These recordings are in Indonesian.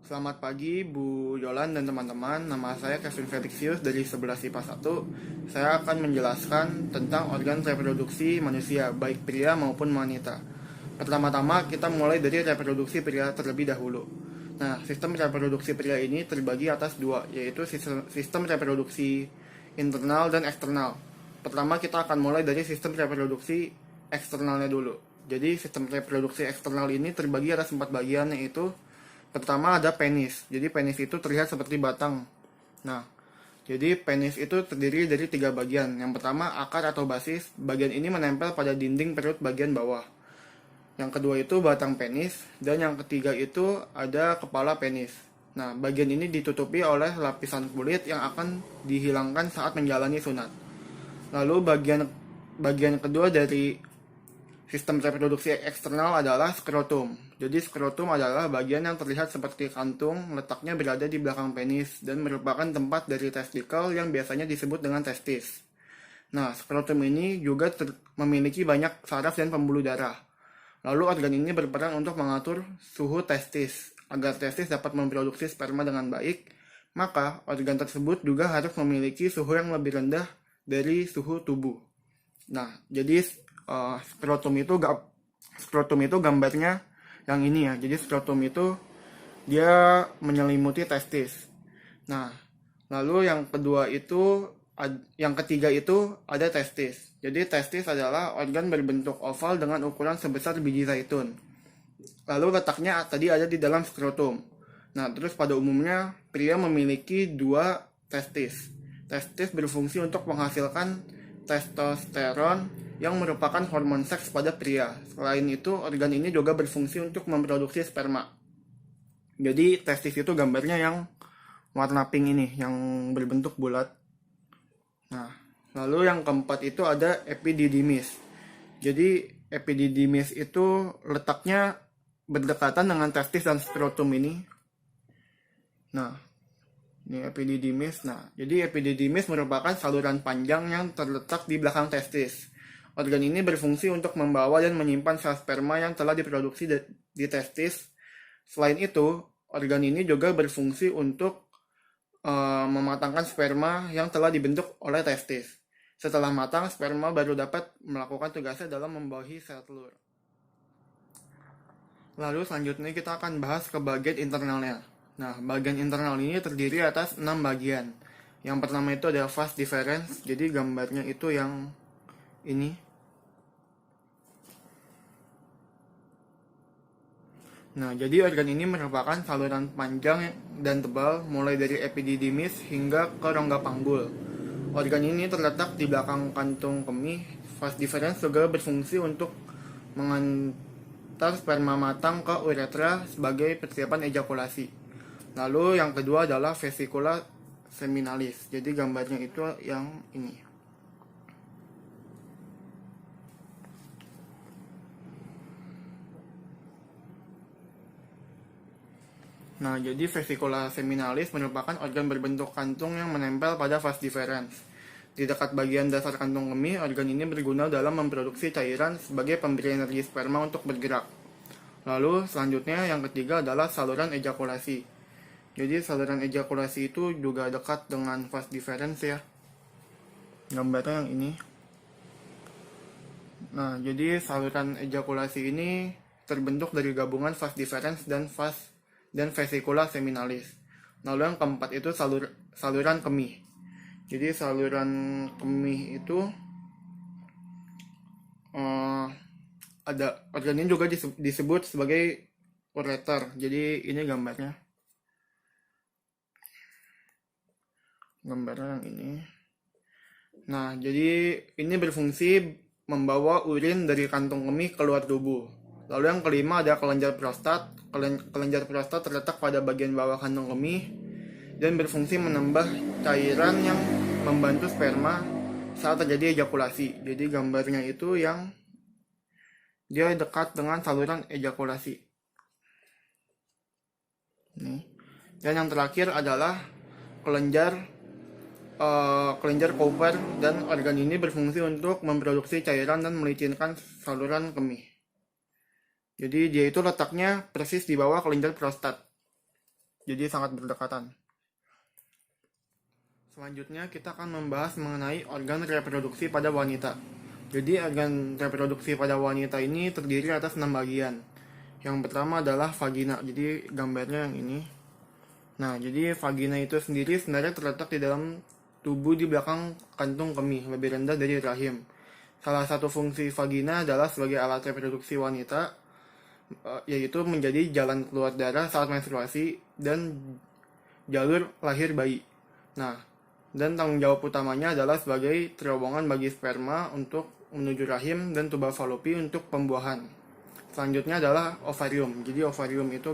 Selamat pagi Bu Yolan dan teman-teman. Nama saya Kevin Felicius dari 11 IPA 1. Saya akan menjelaskan tentang organ reproduksi manusia, baik pria maupun wanita. Pertama-tama kita mulai dari reproduksi pria terlebih dahulu. Nah, sistem reproduksi pria ini terbagi atas dua, yaitu sistem reproduksi internal dan eksternal. Pertama kita akan mulai dari sistem reproduksi eksternalnya dulu. Jadi sistem reproduksi eksternal ini terbagi atas 4 bagian, yaitu pertama ada penis. Jadi penis itu terlihat seperti batang. Nah, jadi penis itu terdiri dari 3 bagian. Yang pertama akar atau basis. Bagian ini menempel pada dinding perut bagian bawah. Yang kedua itu batang penis. Dan yang ketiga itu ada kepala penis. Nah, bagian ini ditutupi oleh lapisan kulit yang akan dihilangkan saat menjalani sunat. Lalu bagian kedua dari sistem reproduksi eksternal adalah skrotum. Jadi skrotum adalah bagian yang terlihat seperti kantung, letaknya berada di belakang penis dan merupakan tempat dari testikel yang biasanya disebut dengan testis. Nah, skrotum ini juga memiliki banyak saraf dan pembuluh darah. Lalu organ ini berperan untuk mengatur suhu testis. Agar testis dapat memproduksi sperma dengan baik, maka organ tersebut juga harus memiliki suhu yang lebih rendah dari suhu tubuh. Nah, jadi skrotum itu gambarnya yang ini ya. Jadi skrotum itu dia menyelimuti testis. Nah, lalu yang ketiga itu ada testis. Jadi testis adalah organ berbentuk oval dengan ukuran sebesar biji zaitun. Lalu letaknya tadi ada di dalam skrotum. Nah, terus pada umumnya pria memiliki 2 testis. Testis berfungsi untuk menghasilkan testosteron yang merupakan hormon seks pada pria. Selain itu, organ ini juga berfungsi untuk memproduksi sperma. Jadi, testis itu gambarnya yang warna pink ini, yang berbentuk bulat. Nah, lalu yang keempat itu ada epididymis. Jadi, epididymis itu letaknya berdekatan dengan testis dan skrotum ini. Nah, ini epididymis. Nah, jadi epididymis merupakan saluran panjang yang terletak di belakang testis. Organ ini berfungsi untuk membawa dan menyimpan sel sperma yang telah diproduksi di testis. Selain itu, organ ini juga berfungsi untuk mematangkan sperma yang telah dibentuk oleh testis. Setelah matang, sperma baru dapat melakukan tugasnya dalam membawahi sel telur. Lalu selanjutnya kita akan bahas ke bagian internalnya. Nah, bagian internal ini terdiri atas 6 bagian. Yang pertama itu ada vas deferens, jadi gambarnya itu yang ini. Nah, jadi organ ini merupakan saluran panjang dan tebal mulai dari epididymis hingga ke rongga panggul. Organ ini terletak di belakang kantung kemih. Vas deferens juga berfungsi untuk mengantar sperma matang ke uretra sebagai persiapan ejakulasi. Lalu yang kedua adalah vesicula seminalis. Jadi gambarnya itu yang ini. Nah, jadi vesicula seminalis merupakan organ berbentuk kantung yang menempel pada vas deferens. Di dekat bagian dasar kantung kemih, organ ini berguna dalam memproduksi cairan sebagai pemberi energi sperma untuk bergerak. Lalu selanjutnya yang ketiga adalah saluran ejakulasi. Jadi saluran ejakulasi itu juga dekat dengan vas deferens ya. Gambarnya yang ini. Nah, jadi saluran ejakulasi ini terbentuk dari gabungan vas deferens dan vesicula seminalis. Lalu yang keempat itu saluran kemih. Jadi saluran kemih itu ada organ ini juga disebut sebagai ureter. Jadi ini gambarnya yang ini. Nah, jadi ini berfungsi membawa urin dari kantung kemih keluar tubuh. Lalu yang kelima ada kelenjar prostat. Kelenjar prostat terletak pada bagian bawah kantong kemih dan berfungsi menambah cairan yang membantu sperma saat terjadi ejakulasi. Jadi gambarnya itu yang dia dekat dengan saluran ejakulasi. Nih. Dan yang terakhir adalah kelenjar Cowper, dan organ ini berfungsi untuk memproduksi cairan dan melicinkan saluran kemih. Jadi dia itu letaknya persis di bawah kelenjar prostat. jadi sangat berdekatan. Selanjutnya kita akan membahas mengenai organ reproduksi pada wanita. Jadi organ reproduksi pada wanita ini terdiri atas 6 bagian. Yang pertama adalah vagina, jadi gambarnya yang ini. Nah, jadi vagina itu sendiri sebenarnya terletak di dalam tubuh di belakang kantung kemih, lebih rendah dari rahim. Salah satu fungsi vagina adalah sebagai alat reproduksi wanita, yaitu menjadi jalan keluar darah saat menstruasi dan jalur lahir bayi. Nah, dan tanggung jawab utamanya adalah sebagai terowongan bagi sperma untuk menuju rahim dan tuba falopi untuk pembuahan. Selanjutnya adalah ovarium. Jadi ovarium itu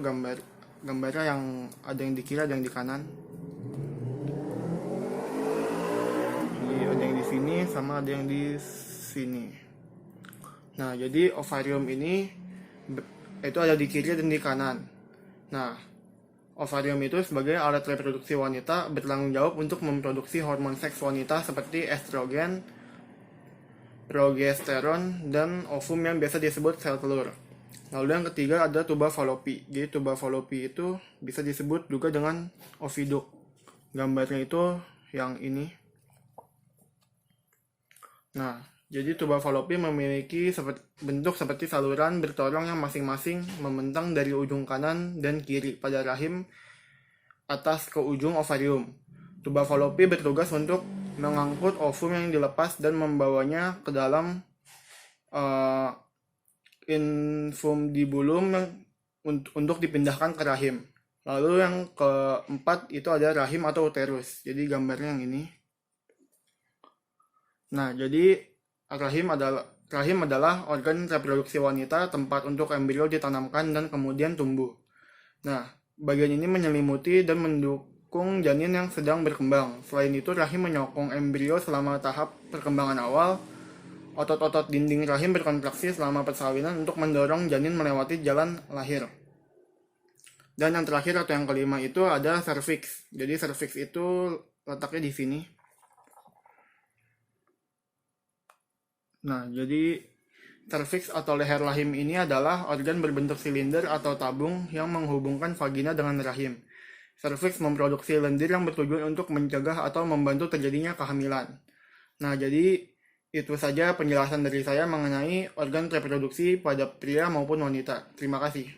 gambarnya yang ada yang di kiri, ada yang di kanan. Jadi ada yang di sini sama ada yang di sini. Nah, jadi ovarium ini itu ada di kiri dan di kanan. Nah, ovarium itu sebagai alat reproduksi wanita bertanggung jawab untuk memproduksi hormon seks wanita seperti estrogen, progesteron, dan ovum yang biasa disebut sel telur. Lalu yang ketiga ada tuba falopi. Jadi tuba falopi itu bisa disebut juga dengan oviduk. Gambarnya itu yang ini. Nah, jadi tuba falopi memiliki bentuk seperti saluran bertorong yang masing-masing membentang dari ujung kanan dan kiri pada rahim atas ke ujung ovarium. Tuba falopi bertugas untuk mengangkut ovum yang dilepas dan membawanya ke dalam infundibulum untuk dipindahkan ke rahim. Lalu yang keempat itu ada rahim atau uterus. Jadi gambarnya yang ini. Nah, jadi rahim adalah organ reproduksi wanita, tempat untuk embrio ditanamkan dan kemudian tumbuh. Nah, bagian ini menyelimuti dan mendukung janin yang sedang berkembang. Selain itu, rahim menyokong embrio selama tahap perkembangan awal. Otot-otot dinding rahim berkontraksi selama persalinan untuk mendorong janin melewati jalan lahir. Dan yang terakhir atau yang kelima itu ada serviks. Jadi serviks itu letaknya di sini. Nah, jadi serviks atau leher rahim ini adalah organ berbentuk silinder atau tabung yang menghubungkan vagina dengan rahim. Serviks memproduksi lendir yang bertujuan untuk mencegah atau membantu terjadinya kehamilan. Nah, jadi itu saja penjelasan dari saya mengenai organ reproduksi pada pria maupun wanita. Terima kasih.